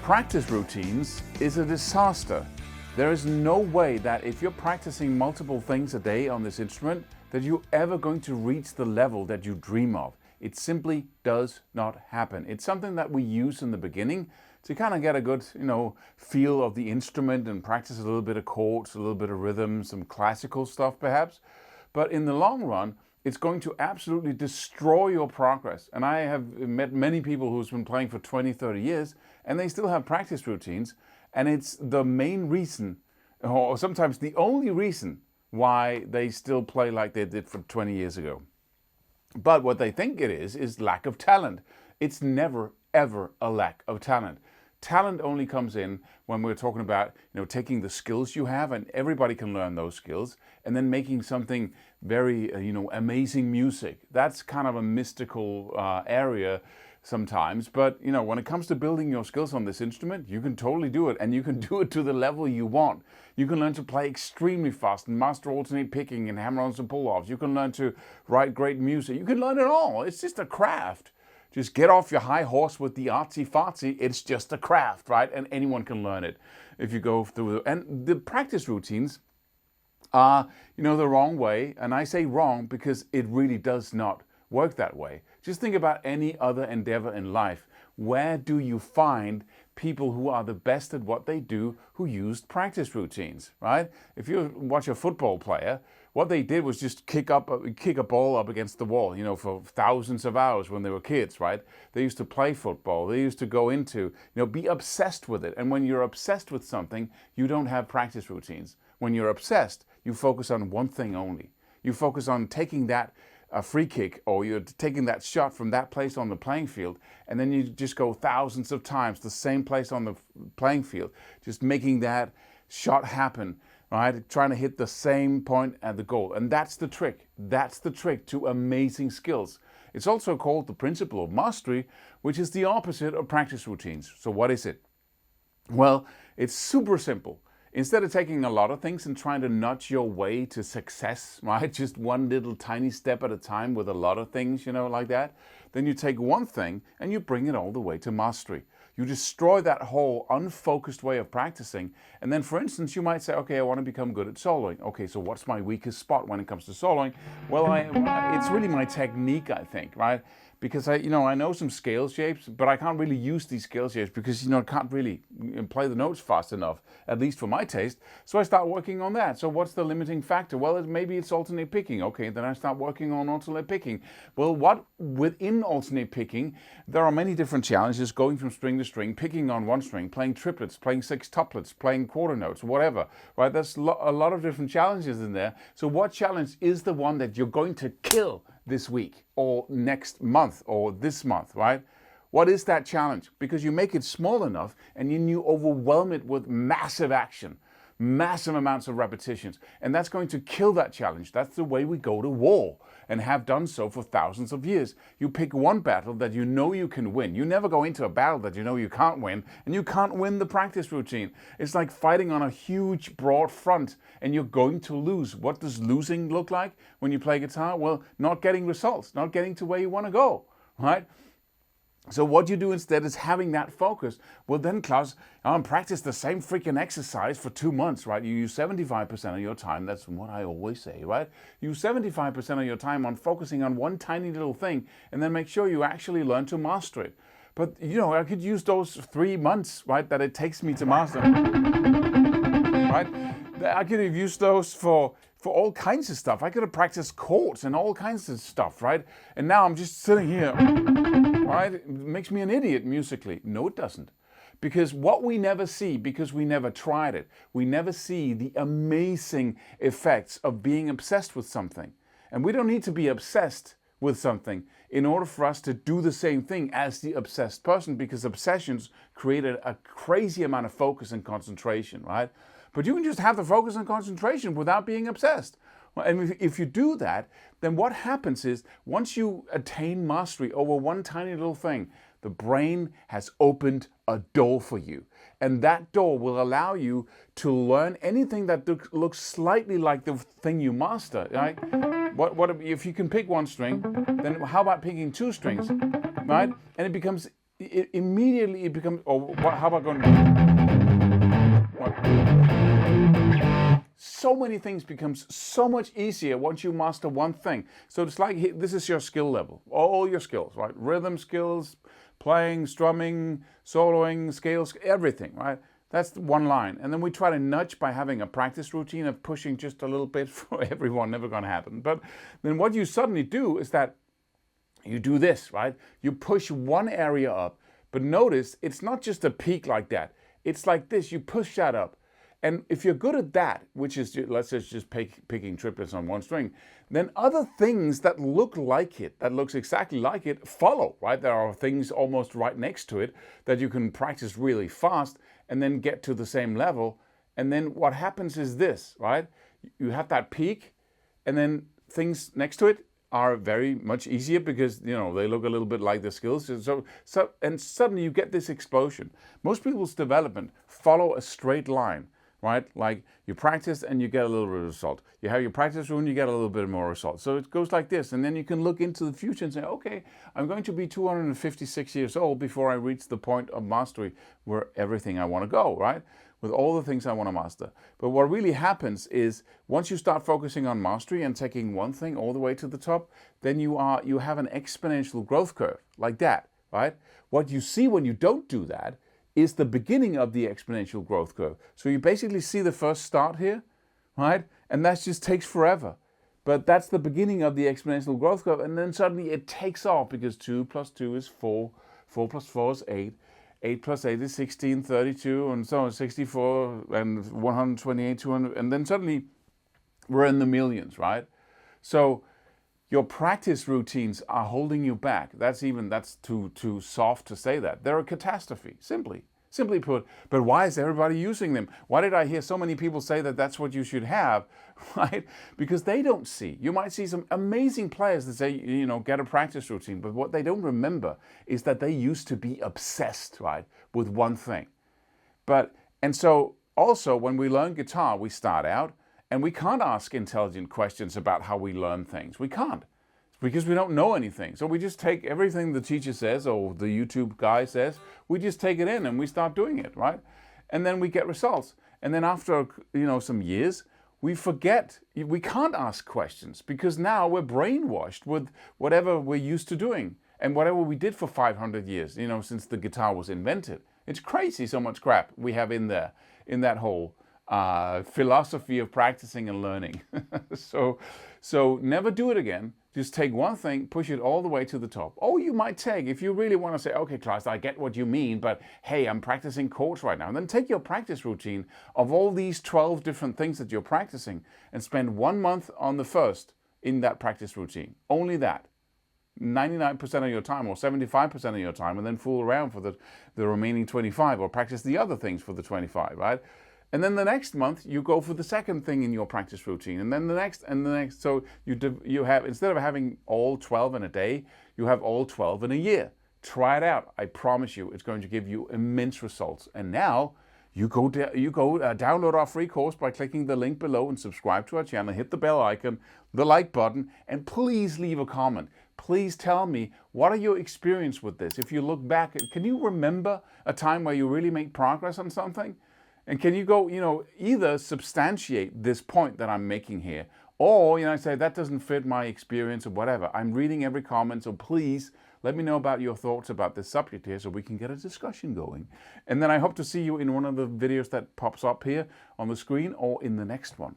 Practice routines is a disaster. There is no way that if you're practicing multiple things a day on this instrument, that you're ever going to reach the level that you dream of. It simply does not happen. It's something that we use in the beginning to kind of get a good, feel of the instrument and practice a little bit of chords, a little bit of rhythm, some classical stuff perhaps. But in the long run, it's going to absolutely destroy your progress. And I have met many people who've been playing for 20, 30 years, and they still have practice routines. And it's the main reason, or sometimes the only reason, why they still play like they did for 20 years ago. But what they think it is lack of talent. It's never, ever a lack of talent. Talent only comes in when we're talking about, taking the skills you have, and everybody can learn those skills, and then making something very, amazing music. That's kind of a mystical area sometimes. But, when it comes to building your skills on this instrument, you can totally do it, and you can do it to the level you want. You can learn to play extremely fast and master alternate picking and hammer-ons and pull-offs. You can learn to write great music. You can learn it all. It's just a craft. Just get off your high horse with the artsy-fartsy. It's just a craft, right? And anyone can learn it if you go through it. And the practice routines are, the wrong way. And I say wrong because it really does not work that way. Just think about any other endeavor in life. Where do you find people who are the best at what they do who used practice routines, right? If you watch a football player, what they did was just kick a ball up against the wall, for thousands of hours when they were kids, right? They used to play football. They used to go into, be obsessed with it. And when you're obsessed with something, you don't have practice routines. When you're obsessed, you focus on one thing only. You focus on taking that free kick, or you're taking that shot from that place on the playing field, and then you just go thousands of times the same place on the playing field, just making that shot happen, right? Trying to hit the same point at the goal. And that's the trick. That's the trick to amazing skills. It's also called the principle of mastery, which is the opposite of practice routines. So what is it? Well, it's super simple. Instead of taking a lot of things and trying to nudge your way to success, right? Just one little tiny step at a time with a lot of things, like that. Then you take one thing and you bring it all the way to mastery. You destroy that whole unfocused way of practicing. And then, for instance, you might say, okay, I want to become good at soloing. Okay, so what's my weakest spot when it comes to soloing? Well, it's really my technique, I think, right? Because I know some scale shapes, but I can't really use these scale shapes because, I can't really play the notes fast enough, at least for my taste. So I start working on that. So what's the limiting factor? Well, maybe it's alternate picking. Okay, then I start working on alternate picking. Well, within alternate picking, there are many different challenges, going from string to string, picking on one string, playing triplets, playing sextuplets, playing quarter notes, whatever, right? There's a lot of different challenges in there. So what challenge is the one that you're going to kill this week or next month or this month, right? What is that challenge? Because you make it small enough and then you overwhelm it with massive action, massive amounts of repetitions, and that's going to kill that challenge. That's the way we go to war and have done so for thousands of years. You pick one battle that you know you can win. You never go into a battle that you know you can't win, and you can't win the practice routine. It's like fighting on a huge, broad front, and you're going to lose. What does losing look like when you play guitar? Well, not getting results, not getting to where you want to go, right? So what you do instead is having that focus. Well then, Claus, practice the same freaking exercise for 2 months, right? You use 75% of your time. That's what I always say, right? Use 75% of your time on focusing on one tiny little thing, and then make sure you actually learn to master it. But, I could use those 3 months, right, that it takes me to master, right? I could have used those for all kinds of stuff. I could have practiced chords and all kinds of stuff, right? And now I'm just sitting here, right? It makes me an idiot musically. No, it doesn't. Because what we never see, because we never tried it, we never see the amazing effects of being obsessed with something. And we don't need to be obsessed with something in order for us to do the same thing as the obsessed person, because obsessions create a crazy amount of focus and concentration, right? But you can just have the focus and concentration without being obsessed. And if you do that, then what happens is once you attain mastery over one tiny little thing, the brain has opened a door for you. And that door will allow you to learn anything that looks slightly like the thing you master, right? What if you can pick one string, then how about picking 2 strings, right? And it becomes immediately it becomes, how about going, so many things becomes so much easier once you master one thing. So it's like, this is your skill level, all your skills, right? Rhythm skills, playing, strumming, soloing, scales, everything, right? That's one line. And then we try to nudge by having a practice routine of pushing just a little bit for everyone, never gonna happen. But then what you suddenly do is that you do this, right? You push one area up, but notice it's not just a peak like that. It's like this, you push that up. And if you're good at that, which is, let's say, just picking triplets on one string, then other things that look like it, that looks exactly like it, follow, right? There are things almost right next to it that you can practice really fast and then get to the same level. And then what happens is this, right? You have that peak, and then things next to it are very much easier because, you know, they look a little bit like the skills. So and suddenly you get this explosion. Most people's development follow a straight line, right? Like you practice and you get a little bit of result. You have your practice room, you get a little bit more result. So it goes like this. And then you can look into the future and say, okay, I'm going to be 256 years old before I reach the point of mastery where everything I want to go, right? With all the things I want to master. But what really happens is once you start focusing on mastery and taking one thing all the way to the top, then you have an exponential growth curve like that, right? What you see when you don't do that is the beginning of the exponential growth curve. So you basically see the first start here, right? And that just takes forever. But that's the beginning of the exponential growth curve. And then suddenly it takes off because 2 plus 2 is 4, 4 plus 4 is 8. 8 plus 8 is 16, 32, and so on, 64, and 128, 200, and then suddenly we're in the millions, right? So your practice routines are holding you back. That's too soft to say that. They're a catastrophe, simply put. But why is everybody using them? Why did I hear so many people say that that's what you should have, right? Because they don't see. You might see some amazing players that say, you know, get a practice routine. But what they don't remember is that they used to be obsessed, right, with one thing. And so also when we learn guitar, we start out and we can't ask intelligent questions about how we learn things. We can't. Because we don't know anything. So we just take everything the teacher says or the YouTube guy says, we just take it in and we start doing it, right? And then we get results. And then after, you know, some years, we forget, we can't ask questions because now we're brainwashed with whatever we're used to doing and whatever we did for 500 years, you know, since the guitar was invented. It's crazy so much crap we have in there, in that whole philosophy of practicing and learning. So never do it again. Just take one thing, push it all the way to the top. Or you might take, if you really want to say, okay, Claus, I get what you mean, but hey, I'm practicing chords right now. And then take your practice routine of all these 12 different things that you're practicing and spend 1 month on the first in that practice routine. Only that. 99% of your time or 75% of your time, and then fool around for the remaining 25 or practice the other things for the 25, right? And then the next month you go for the second thing in your practice routine, and then the next and the next. So you have, instead of having all 12 in a day, you have all 12 in a year. Try it out. I promise you, it's going to give you immense results. And now you go download our free course by clicking the link below and subscribe to our channel. Hit the bell icon, the like button, and please leave a comment. Please tell me, what are your experience with this? If you look back, can you remember a time where you really made progress on something? And can you go, you know, either substantiate this point that I'm making here, or, you know, say that doesn't fit my experience or whatever. I'm reading every comment, so please let me know about your thoughts about this subject here so we can get a discussion going. And then I hope to see you in one of the videos that pops up here on the screen or in the next one.